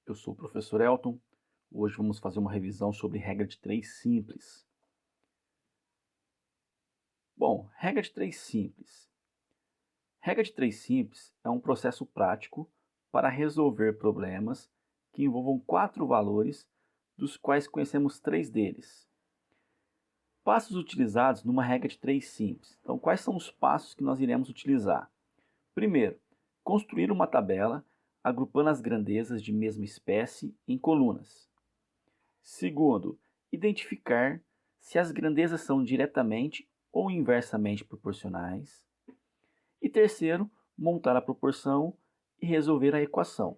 Eu sou o professor Elton. Hoje vamos fazer uma revisão sobre regra de 3 simples. Bom, regra de 3 simples. Regra de 3 simples é um processo prático para resolver problemas que envolvam 4 valores, dos quais conhecemos 3 deles. Passos utilizados numa regra de 3 simples. Então, quais são os passos que nós iremos utilizar? Primeiro, construir uma tabela agrupando as grandezas de mesma espécie em colunas. Segundo, identificar se as grandezas são diretamente ou inversamente proporcionais. E terceiro, montar a proporção e resolver a equação.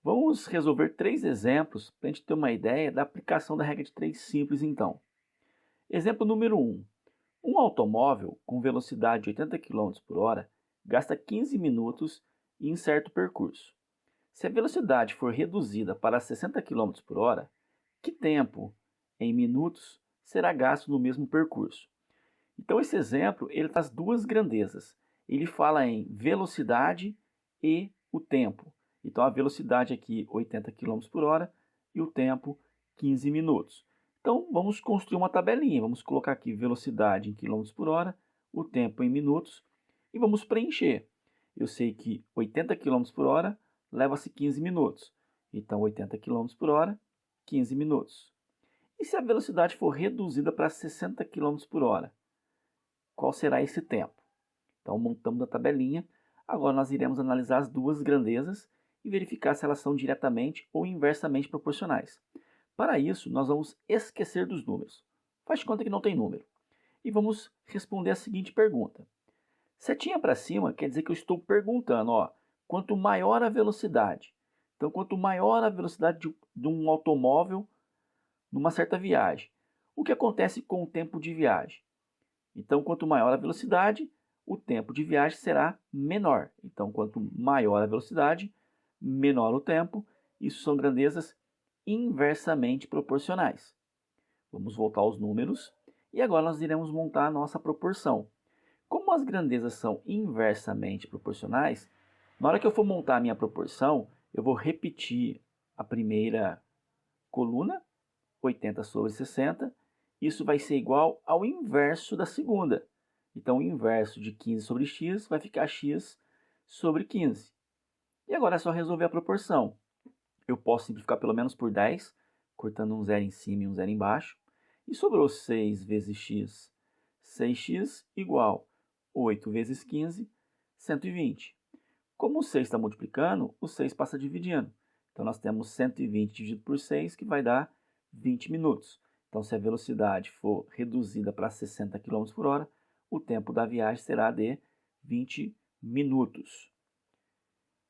Vamos resolver 3 exemplos para a gente ter uma ideia da aplicação da regra de 3 simples então. Exemplo número 1. Um automóvel com velocidade de 80 km por hora gasta 15 minutos em certo percurso. Se a velocidade for reduzida para 60 km por hora, que tempo, em minutos, será gasto no mesmo percurso? Então esse exemplo ele traz duas grandezas. Ele fala em velocidade e o tempo. Então a velocidade aqui 80 km por hora e o tempo 15 minutos. Então vamos construir uma tabelinha. Vamos colocar aqui velocidade em km por hora, o tempo em minutos e vamos preencher. Eu sei que 80 km por hora leva-se 15 minutos. Então 80 km por hora, 15 minutos. E se a velocidade for reduzida para 60 km por hora? Qual será esse tempo? Então montamos a tabelinha. Agora nós iremos analisar as duas grandezas e verificar se elas são diretamente ou inversamente proporcionais. Para isso, nós vamos esquecer dos números. Faz de conta que não tem número. E vamos responder a seguinte pergunta. Setinha para cima quer dizer que eu estou perguntando, quanto maior a velocidade. Então, quanto maior a velocidade de um automóvel numa certa viagem, o que acontece com o tempo de viagem? Então, quanto maior a velocidade, o tempo de viagem será menor. Então, quanto maior a velocidade, menor o tempo. Isso são grandezas inversamente proporcionais. Vamos voltar aos números e agora nós iremos montar a nossa proporção. Como as grandezas são inversamente proporcionais, na hora que eu for montar a minha proporção, eu vou repetir a primeira coluna, 80 sobre 60. Isso vai ser igual ao inverso da segunda. Então, o inverso de 15 sobre x vai ficar x sobre 15. E agora é só resolver a proporção. Eu posso simplificar pelo menos por 10, cortando um zero em cima e um zero embaixo. E sobrou 6 vezes x. 6x igual 8 vezes 15, 120. Como o 6 está multiplicando, o 6 passa dividindo. Então, nós temos 120 dividido por 6, que vai dar 20 minutos. Então, se a velocidade for reduzida para 60 km por hora, o tempo da viagem será de 20 minutos.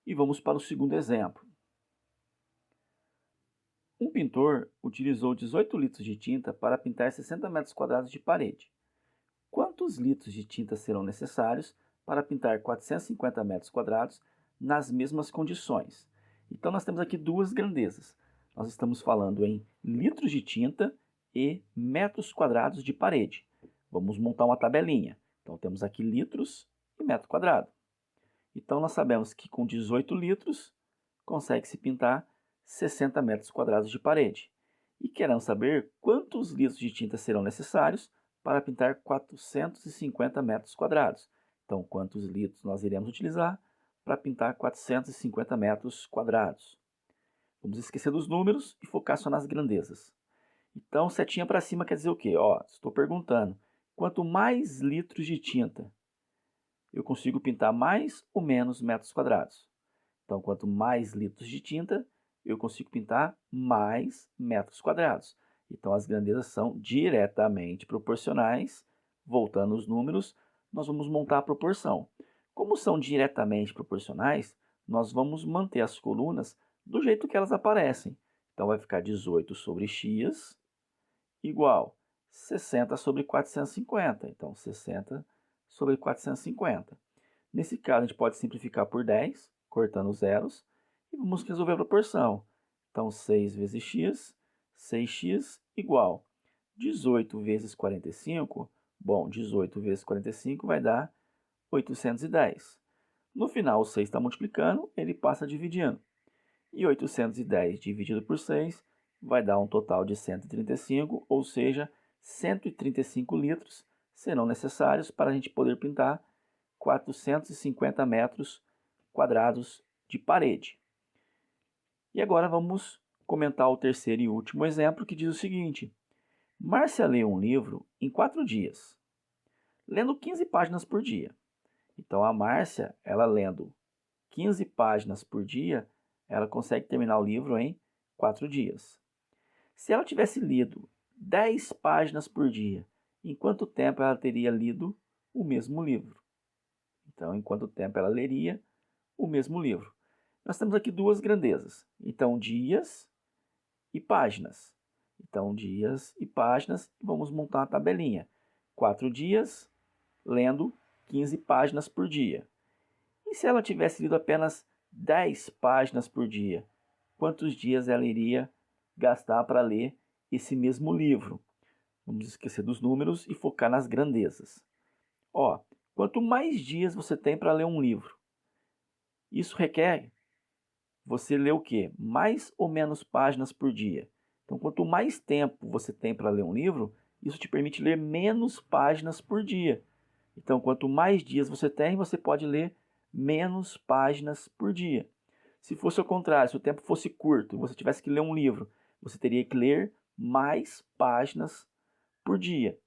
E vamos para o segundo exemplo. Um pintor utilizou 18 litros de tinta para pintar 60 metros quadrados de parede. Quantos litros de tinta serão necessários para pintar 450 metros quadrados nas mesmas condições? Então, nós temos aqui duas grandezas. Nós estamos falando em litros de tinta e metros quadrados de parede. Vamos montar uma tabelinha. Então, temos aqui litros e metro quadrado. Então, nós sabemos que com 18 litros consegue-se pintar 60 metros quadrados de parede. E queremos saber quantos litros de tinta serão necessários para pintar 450 metros quadrados. Então, quantos litros nós iremos utilizar para pintar 450 metros quadrados? Vamos esquecer dos números e focar só nas grandezas. Então, setinha para cima quer dizer o quê? Estou perguntando, quanto mais litros de tinta eu consigo pintar mais ou menos metros quadrados? Então, quanto mais litros de tinta, eu consigo pintar mais metros quadrados. Então, as grandezas são diretamente proporcionais. Voltando aos números, nós vamos montar a proporção. Como são diretamente proporcionais, nós vamos manter as colunas do jeito que elas aparecem. Então, vai ficar 18 sobre x igual 60 sobre 450. Então, 60 sobre 450. Nesse caso, a gente pode simplificar por 10, cortando os zeros, e vamos resolver a proporção. Então, 6 vezes x, 6x igual 18 vezes 45. Bom, 18 vezes 45 vai dar 810. No final, o 6 está multiplicando, ele passa dividindo. E 810 dividido por 6 vai dar um total de 135, ou seja, 135 litros serão necessários para a gente poder pintar 450 metros quadrados de parede. E agora vamos comentar o terceiro e último exemplo, que diz o seguinte: Márcia lê um livro em 4 dias, lendo 15 páginas por dia. Então a Márcia, ela lendo 15 páginas por dia, ela consegue terminar o livro em 4 dias. Se ela tivesse lido 10 páginas por dia, em quanto tempo ela teria lido o mesmo livro? Então, em quanto tempo ela leria o mesmo livro? Nós temos aqui duas grandezas. Então, dias e páginas. Então, dias e páginas. Vamos montar uma tabelinha. 4 dias, lendo 15 páginas por dia. E se ela tivesse lido apenas 10 páginas por dia, quantos dias ela iria gastar para ler esse mesmo livro? Vamos esquecer dos números e focar nas grandezas. Quanto mais dias você tem para ler um livro, isso requer você ler o quê? Mais ou menos páginas por dia. Então, quanto mais tempo você tem para ler um livro, isso te permite ler menos páginas por dia. Então, quanto mais dias você tem, você pode ler menos páginas por dia. Se fosse ao contrário, se o tempo fosse curto e você tivesse que ler um livro, você teria que ler mais páginas por dia.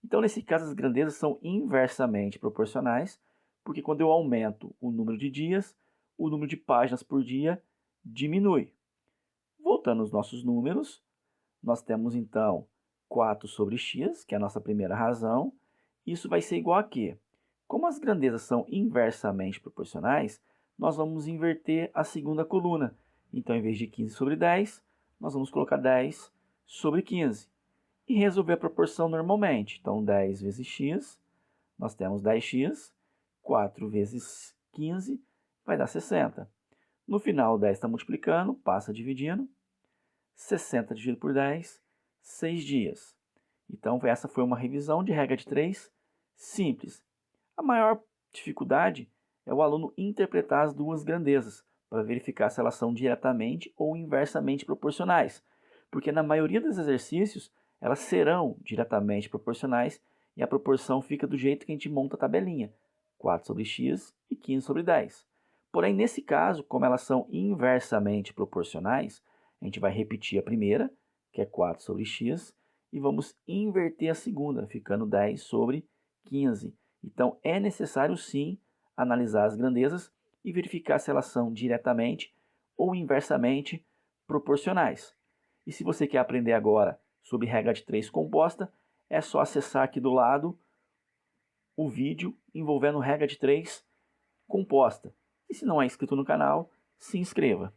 Então, nesse caso, as grandezas são inversamente proporcionais, porque quando eu aumento o número de dias, o número de páginas por dia diminui. Voltando aos nossos números, nós temos então 4 sobre x, que é a nossa primeira razão. Isso vai ser igual a quê? Como as grandezas são inversamente proporcionais, nós vamos inverter a segunda coluna. Então, em vez de 15 sobre 10, nós vamos colocar 10 sobre 15. E resolver a proporção normalmente. Então, 10 vezes x, nós temos 10x, 4 vezes 15, vai dar 60. No final, 10 está multiplicando, passa dividindo. 60 dividido por 10, 6 dias. Então, essa foi uma revisão de regra de 3 simples. A maior dificuldade é o aluno interpretar as duas grandezas para verificar se elas são diretamente ou inversamente proporcionais, porque na maioria dos exercícios elas serão diretamente proporcionais e a proporção fica do jeito que a gente monta a tabelinha, 4 sobre x e 15 sobre 10. Porém, nesse caso, como elas são inversamente proporcionais, a gente vai repetir a primeira, que é 4 sobre x, e vamos inverter a segunda, ficando 10 sobre 15. Então, é necessário sim analisar as grandezas e verificar se elas são diretamente ou inversamente proporcionais. E se você quer aprender agora sobre regra de 3 composta, é só acessar aqui do lado o vídeo envolvendo regra de 3 composta. E se não é inscrito no canal, se inscreva.